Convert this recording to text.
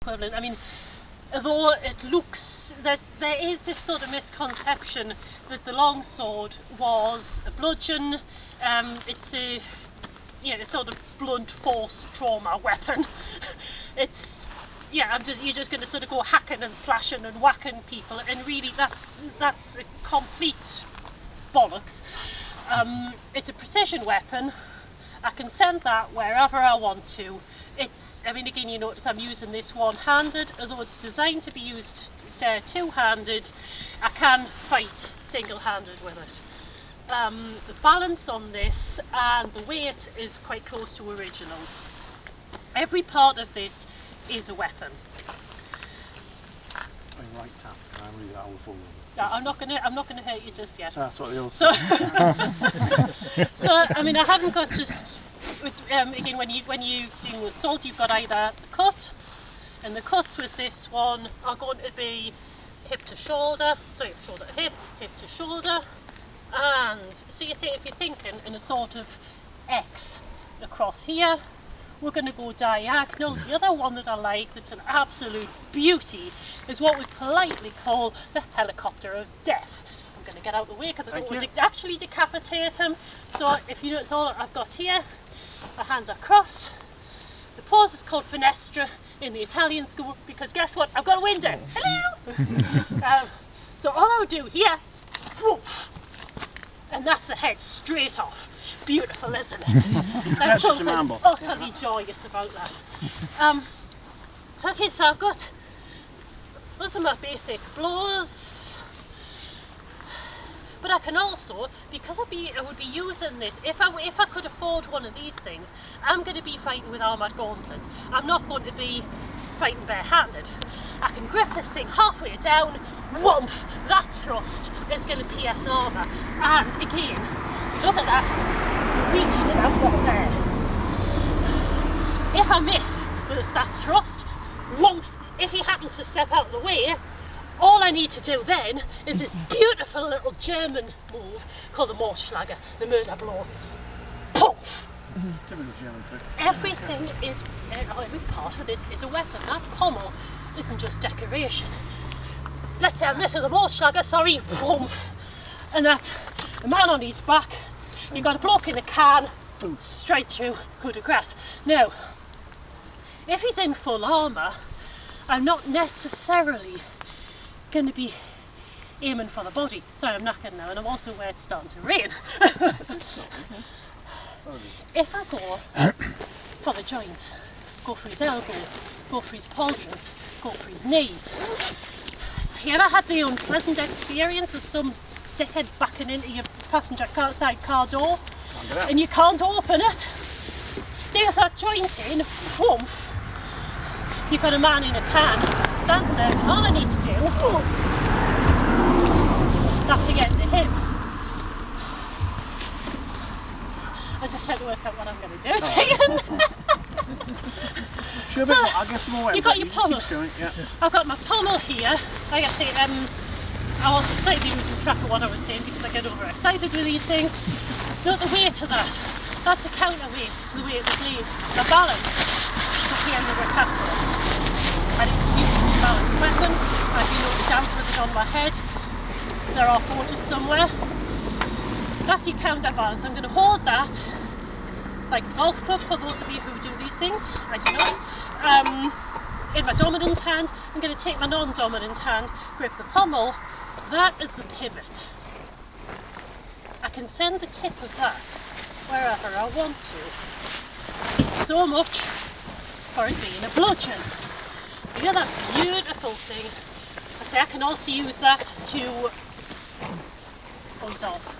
equivalent. I mean, although it looks, there is this sort of misconception that the longsword was a bludgeon. It's a sort of blunt force trauma weapon. It's you're just going to sort of go hacking and slashing and whacking people, and really that's a complete bollocks. It's a precision weapon. I can send that wherever I want to. I mean, again, you notice I'm using this one-handed, although it's designed to be used two-handed. I can fight single-handed with it. The balance on this and the weight is quite close to originals. Every part of this is a weapon. Right tap, can I read it? I will follow. Yeah, I'm not gonna hurt you just yet. That's what they all say. So I mean, I haven't got just again when you deal with swords, you've got either the cut, and the cuts with this one are going to be hip to shoulder, shoulder to hip, hip to shoulder, and so if you're thinking in a sort of X across here, we're going to go diagonal. The other one that I like that's an absolute beauty is what we politely call the helicopter of death. I'm going to get out of the way because I don't want to actually decapitate him. So if you notice, all I've got here, my hands are crossed. The pose is called finestra in the Italian school because guess what? I've got a window. Hello! So all I would do here is whoosh, and that's the head straight off. Beautiful, isn't it? I'm so utterly joyous about that. So I've got, those are my basic blows, but I can also, because I would be using this, if I could afford one of these things, I'm going to be fighting with armoured gauntlets. I'm not going to be fighting barehanded. I can grip this thing halfway down, whoomph, that thrust is going to pierce armour, and again, look at that. Reach that I've got there. If I miss with that thrust, whoomph, if he happens to step out of the way, all I need to do then is this beautiful little German move called the Mordschlager, the murder blow. Poof! Typical German trick. Everything is, every part of this is a weapon. That pommel isn't just decoration. Let's say I miss with the Mordschlager, sorry, whoomph. And that's a man on his back. You've got a bloke in a can, boom, straight through, coup de grace. Now, if he's in full armour, I'm not necessarily going to be aiming for the body. Sorry, I'm knackered now, and I'm also where it's starting to rain. If I go for the joints, go for his elbow, go for his pauldrons, go for his knees. You ever had the unpleasant experience of some dickhead backing into your passenger side car door and you can't open it? Steer that joint in, boom. You've got a man in a can standing there, and all I need to do, that's to get to him. I just trying to work out what I'm going to do. So, you've got your pommel. I've got my pommel here. Like I say, I was slightly losing track of what I was saying because I get overexcited with these things. Note the weight of that. That's a counterweight to the weight of the blade. The balance is the end of the castle. And it's a beautifully balanced weapon. As you know, the dance with it on my head. There are forges somewhere. That's your counterbalance. I'm going to hold that like golf club for those of you who do these things. I do not. In my dominant hand, I'm going to take my non-dominant hand, grip the pommel. That is the pivot. I can send the tip of that wherever I want to. So much for it being a bludgeon. The other beautiful thing, I can also use that to voice off.